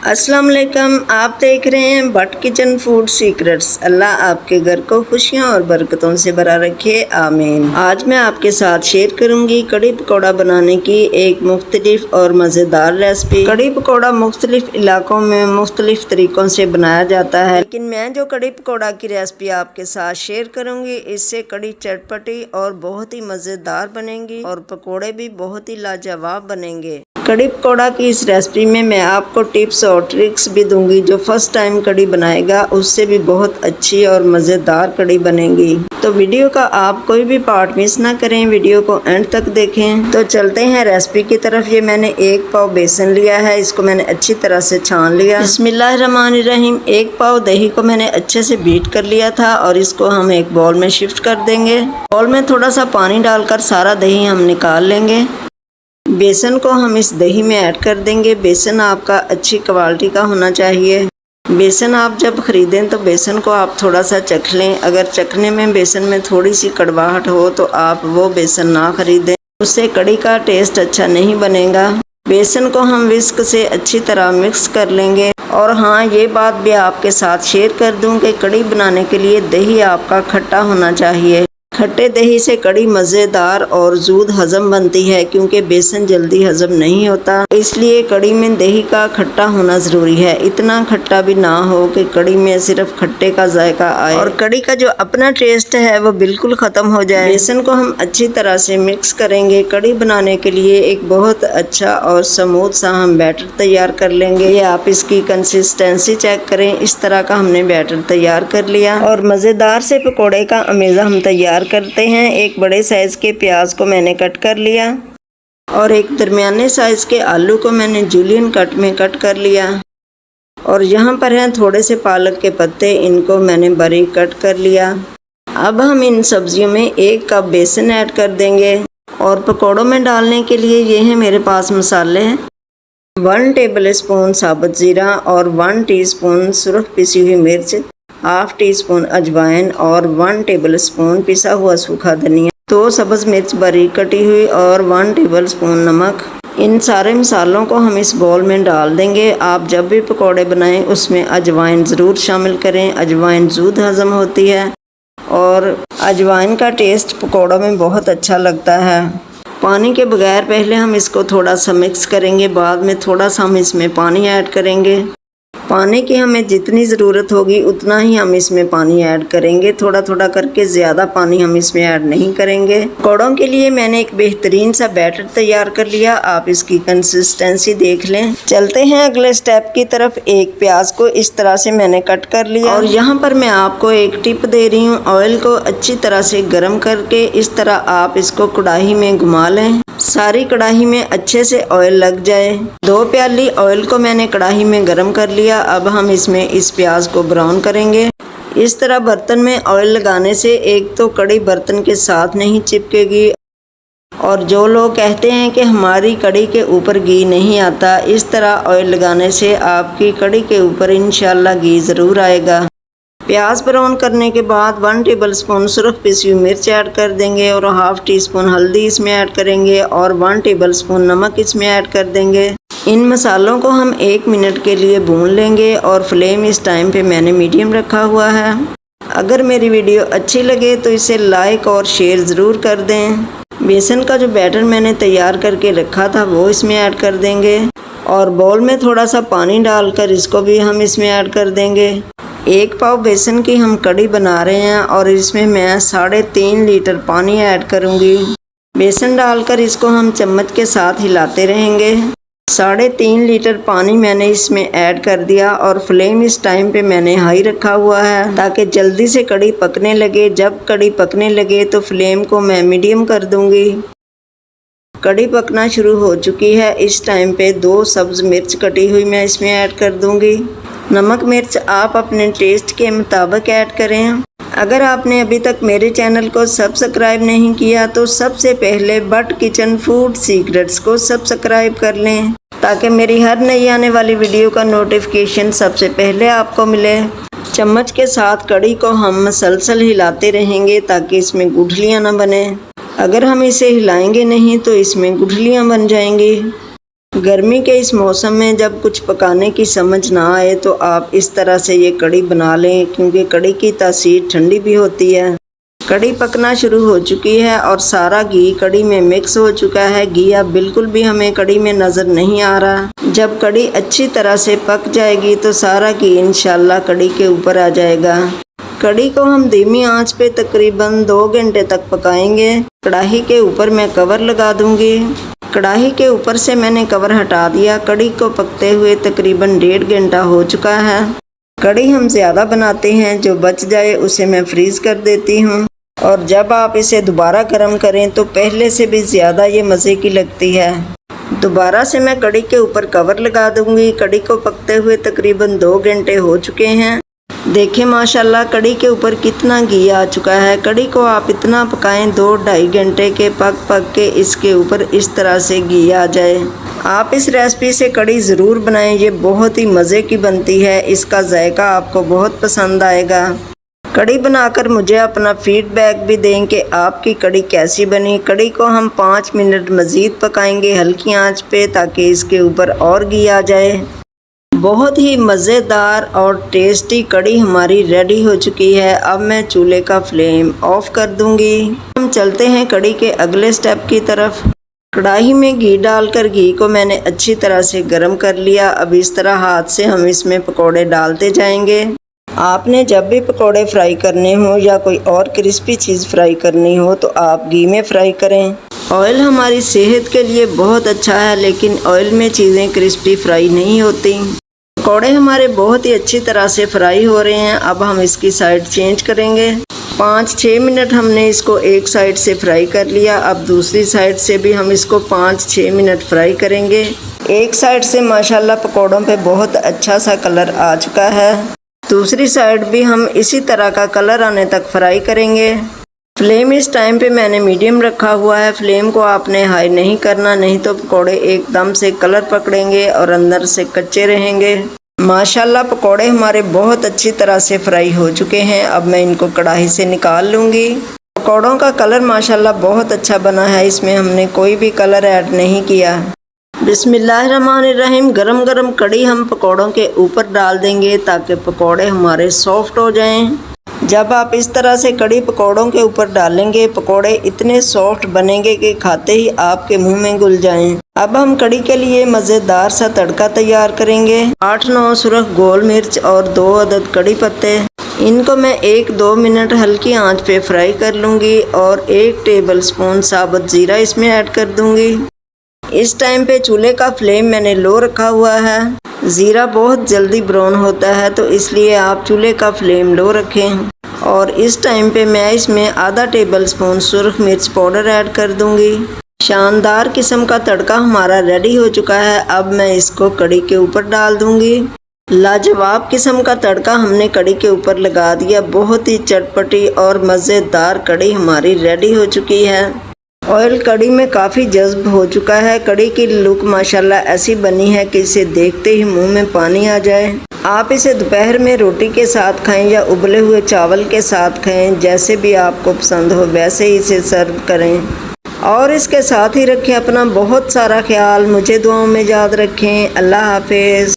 अस्सलाम वालेकुम, आप देख रहे हैं भट्ट किचन फूड सीक्रेट्स। अल्लाह आपके घर को खुशियां और बरकतों से भरा रखे, आमीन। आज मैं आपके साथ शेयर करूंगी कड़ी पकौड़ा बनाने की एक मुख्तलिफ और मज़ेदार रेसिपी। कड़ी पकौड़ा मुख्तलिफ इलाकों में मुख्तलिफ तरीक़ों से बनाया जाता है, लेकिन मैं जो कड़ी पकौड़ा की रेसिपी आपके साथ शेयर करूंगी, इससे कड़ी चटपटी और बहुत ही मज़ेदार बनेगी और पकौड़े भी बहुत ही लाजवाब बनेंगे। कड़ी पकौड़ा की इस रेसिपी में मैं आपको टिप्स और ट्रिक्स भी दूंगी, जो फर्स्ट टाइम कड़ी बनाएगा उससे भी बहुत अच्छी और मज़ेदार कड़ी बनेगी। तो वीडियो का आप कोई भी पार्ट मिस ना करें, वीडियो को एंड तक देखें। तो चलते हैं रेसिपी की तरफ। ये मैंने 1 पाव बेसन लिया है, इसको मैंने अच्छी तरह से छान लिया। बिस्मिल्लाहिर्रहमानिर्रहीम। 1 पाव दही को मैंने अच्छे से बीट कर लिया था और इसको हम एक बाउल में शिफ्ट कर देंगे। बाउल में थोड़ा सा पानी डालकर सारा दही हम निकाल लेंगे। बेसन को हम इस दही में ऐड कर देंगे। बेसन आपका अच्छी क्वालिटी का होना चाहिए। बेसन आप जब ख़रीदें तो बेसन को आप थोड़ा सा चख लें। अगर चखने में बेसन में थोड़ी सी कड़वाहट हो तो आप वो बेसन ना ख़रीदें, उससे कड़ी का टेस्ट अच्छा नहीं बनेगा। बेसन को हम विस्क से अच्छी तरह मिक्स कर लेंगे। और हाँ, ये बात भी आपके साथ शेयर कर दूं कि कड़ी बनाने के लिए दही आपका खट्टा होना चाहिए। खट्टे दही से कड़ी मज़ेदार और जूद हज़म बनती है, क्योंकि बेसन जल्दी हज़म नहीं होता, इसलिए कड़ी में दही का खट्टा होना ज़रूरी है। इतना खट्टा भी ना हो कि कड़ी में सिर्फ खट्टे का जायका आए और कड़ी का जो अपना टेस्ट है वो बिल्कुल ख़त्म हो जाए। बेसन को हम अच्छी तरह से मिक्स करेंगे। कड़ी बनाने के लिए एक बहुत अच्छा और स्मूथ सा हम बैटर तैयार कर लेंगे। ये आप इसकी कंसिस्टेंसी चेक करें, इस तरह का हमने बैटर तैयार कर लिया। और मज़ेदार से पकौड़े का अमेज़ा हम तैयार करते हैं। एक बड़े साइज़ के प्याज को मैंने कट कर लिया और एक दरमियाने साइज़ के आलू को मैंने जूलियन कट में कट कर लिया। और यहाँ पर हैं थोड़े से पालक के पत्ते, इनको मैंने बारीक कट कर लिया। अब हम इन सब्जियों में 1 कप बेसन ऐड कर देंगे। और पकौड़ों में डालने के लिए ये हैं मेरे पास मसाले। 1 टेबल स्पून साबुत ज़ीरा और 1 टीस्पून सुरख पिसी हुई मिर्च, 1/2 टीस्पून अजवाइन और 1 टेबल स्पून पिसा हुआ सूखा धनिया, 2 सब्ज़ मिर्च बारीक कटी हुई और 1 टेबल स्पून नमक। इन सारे मसालों को हम इस बाउल में डाल देंगे। आप जब भी पकौड़े बनाएं उसमें अजवाइन ज़रूर शामिल करें। अजवाइन जल्द हज़म होती है और अजवाइन का टेस्ट पकौड़ों में बहुत अच्छा लगता है। पानी के बगैर पहले हम इसको थोड़ा सा मिक्स करेंगे, बाद में थोड़ा सा हम इसमें पानी ऐड करेंगे। पानी की हमें जितनी ज़रूरत होगी उतना ही हम इसमें पानी ऐड करेंगे, थोड़ा थोड़ा करके, ज़्यादा पानी हम इसमें ऐड नहीं करेंगे। पकौड़ों के लिए मैंने एक बेहतरीन सा बैटर तैयार कर लिया, आप इसकी कंसिस्टेंसी देख लें। चलते हैं अगले स्टेप की तरफ। एक प्याज को इस तरह से मैंने कट कर लिया और यहाँ पर मैं आपको एक टिप दे रही हूँ। ऑयल को अच्छी तरह से गर्म करके इस तरह आप इसको कढ़ाई में घुमा लें, सारी कढ़ाई में अच्छे से ऑयल लग जाए। 2 प्याली ऑयल को मैंने कढ़ाई में गर्म कर लिया। अब हम इसमें इस प्याज को ब्राउन करेंगे। इस तरह बर्तन में ऑयल लगाने से एक तो कड़ी बर्तन के साथ नहीं चिपकेगी, और जो लोग कहते हैं कि हमारी कड़ी के ऊपर घी नहीं आता, इस तरह ऑयल लगाने से आपकी कड़ी के ऊपर इंशाल्लाह घी ज़रूर आएगा। प्याज ब्राउन करने के बाद 1 टेबल स्पून सुरख पिसी हुई मिर्च ऐड कर देंगे और 1/2 टीस्पून हल्दी इसमें ऐड करेंगे और 1 टेबल स्पून नमक इसमें ऐड कर देंगे। इन मसालों को हम 1 मिनट के लिए भून लेंगे और फ्लेम इस टाइम पे मैंने मीडियम रखा हुआ है। अगर मेरी वीडियो अच्छी लगे तो इसे लाइक और शेयर ज़रूर कर दें। बेसन का जो बैटर मैंने तैयार करके रखा था वो इसमें ऐड कर देंगे और बाउल में थोड़ा सा पानी डालकर इसको भी हम इसमें ऐड कर देंगे। 1 पाव बेसन की हम कड़ी बना रहे हैं और इसमें मैं 3.5 लीटर पानी ऐड करूंगी। बेसन डालकर इसको हम चम्मच के साथ हिलाते रहेंगे। 3.5 लीटर पानी मैंने इसमें ऐड कर दिया और फ्लेम इस टाइम पे मैंने हाई रखा हुआ है, ताकि जल्दी से कड़ी पकने लगे। जब कड़ी पकने लगे तो फ्लेम को मैं मीडियम कर दूंगी। कड़ी पकना शुरू हो चुकी है। इस टाइम पे 2 सब्ज़ मिर्च कटी हुई मैं इसमें ऐड कर दूंगी। नमक मिर्च आप अपने टेस्ट के मुताबिक ऐड करें। अगर आपने अभी तक मेरे चैनल को सब्सक्राइब नहीं किया तो सबसे पहले भट्ट किचन फूड सीक्रेट्स को सब्सक्राइब कर लें, ताकि मेरी हर नई आने वाली वीडियो का नोटिफिकेशन सबसे पहले आपको मिले। चम्मच के साथ कड़ी को हम मसलसल हिलाते रहेंगे ताकि इसमें गुठलियाँ न बने। अगर हम इसे हिलाएंगे नहीं तो इसमें गुठलियाँ बन जाएंगी। गर्मी के इस मौसम में जब कुछ पकाने की समझ ना आए तो आप इस तरह से ये कड़ी बना लें, क्योंकि कड़ी की तासीर ठंडी भी होती है। कड़ी पकना शुरू हो चुकी है और सारा घी कड़ी में मिक्स हो चुका है। घी अब बिल्कुल भी हमें कड़ी में नज़र नहीं आ रहा। जब कड़ी अच्छी तरह से पक जाएगी तो सारा घी इंशाल्लाह कड़ी के ऊपर आ जाएगा। कड़ी को हम धीमी आंच पे तकरीबन 2 घंटे तक पकाएंगे। कढ़ाई के ऊपर मैं कवर लगा दूंगी। कढ़ाई के ऊपर से मैंने कवर हटा दिया। कड़ी को पकते हुए तकरीबन 1.5 घंटा हो चुका है। कड़ी हम ज़्यादा बनाते हैं, जो बच जाए उसे मैं फ्रीज़ कर देती हूँ और जब आप इसे दोबारा गर्म करें तो पहले से भी ज़्यादा ये मज़े की लगती है। दोबारा से मैं कड़ी के ऊपर कवर लगा दूंगी। कड़ी को पकते हुए तकरीबन 2 घंटे हो चुके हैं। देखिए माशाल्लाह कड़ी के ऊपर कितना घी आ चुका है। कड़ी को आप इतना पकाएं 2-2.5 घंटे के पक के इसके ऊपर इस तरह से घी आ जाए। आप इस रेसिपी से कड़ी ज़रूर बनाएं, ये बहुत ही मज़े की बनती है। इसका जायका आपको बहुत पसंद आएगा। कड़ी बनाकर मुझे अपना फीडबैक भी दें कि आपकी कड़ी कैसी बनी। कड़ी को हम 5 मिनट मज़ीद पकाएंगे हल्की आंच पे, ताकि इसके ऊपर और घी आ जाए। बहुत ही मज़ेदार और टेस्टी कड़ी हमारी रेडी हो चुकी है। अब मैं चूल्हे का फ्लेम ऑफ कर दूंगी। हम चलते हैं कड़ी के अगले स्टेप की तरफ। कढ़ाई में घी डालकर घी को मैंने अच्छी तरह से गर्म कर लिया। अब इस तरह हाथ से हम इसमें पकोड़े डालते जाएंगे। आपने जब भी पकोड़े फ्राई करने हो या कोई और क्रिस्पी चीज़ फ्राई करनी हो तो आप घी में फ्राई करें। ऑयल हमारी सेहत के लिए बहुत अच्छा है, लेकिन ऑयल में चीज़ें क्रिस्पी फ्राई नहीं होती। पकोड़े हमारे बहुत ही अच्छी तरह से फ्राई हो रहे हैं। अब हम इसकी साइड चेंज करेंगे। 5-6 मिनट हमने इसको एक साइड से फ्राई कर लिया। अब दूसरी साइड से भी हम इसको 5-6 मिनट फ्राई करेंगे। एक साइड से माशाल्लाह पकोड़ों पे बहुत अच्छा सा कलर आ चुका है। दूसरी साइड भी हम इसी तरह का कलर आने तक फ्राई करेंगे। फ्लेम इस टाइम पे मैंने मीडियम रखा हुआ है। फ्लेम को आपने हाई नहीं करना, नहीं तो पकोड़े एकदम से कलर पकड़ेंगे और अंदर से कच्चे रहेंगे। माशाल्लाह पकोड़े हमारे बहुत अच्छी तरह से फ्राई हो चुके हैं। अब मैं इनको कढ़ाई से निकाल लूँगी। पकोड़ों का कलर माशाल्लाह बहुत अच्छा बना है। इसमें हमने कोई भी कलर ऐड नहीं किया। बिस्मिल्लाहिर्रहमानिर्रहीम। गरम गरम कड़ी हम पकोड़ों के ऊपर डाल देंगे ताकि पकोड़े हमारे सॉफ्ट हो जाएं। जब आप इस तरह से कड़ी पकोड़ों के ऊपर डालेंगे, पकोड़े इतने सॉफ्ट बनेंगे कि खाते ही आपके मुंह में घुल जाएं। अब हम कड़ी के लिए मज़ेदार सा तड़का तैयार करेंगे। 8-9 सुरख गोल मिर्च और 2 अदद कड़ी पत्ते, इनको मैं 1-2 मिनट हल्की आंच पे फ्राई कर लूँगी और 1 टेबल स्पून साबुत ज़ीरा इसमें ऐड कर दूँगी। इस टाइम पे चूल्हे का फ्लेम मैंने लो रखा हुआ है। ज़ीरा बहुत जल्दी ब्राउन होता है, तो इसलिए आप चूल्हे का फ्लेम लो रखें। और इस टाइम पे मैं इसमें आधा टेबल स्पून सुरख मिर्च पाउडर ऐड कर दूंगी। शानदार किस्म का तड़का हमारा रेडी हो चुका है। अब मैं इसको कड़ी के ऊपर डाल दूंगी। लाजवाब किस्म का तड़का हमने कड़ी के ऊपर लगा दिया। बहुत ही चटपटी और मज़ेदार कड़ी हमारी रेडी हो चुकी है। ऑयल कड़ी में काफ़ी जज्ब हो चुका है। कड़ी की लुक माशाल्लाह ऐसी बनी है कि इसे देखते ही मुंह में पानी आ जाए। आप इसे दोपहर में रोटी के साथ खाएं या उबले हुए चावल के साथ खाएं, जैसे भी आपको पसंद हो वैसे ही इसे सर्व करें। और इसके साथ ही रखें अपना बहुत सारा ख्याल। मुझे दुआओं में याद रखें। अल्लाह हाफिज़।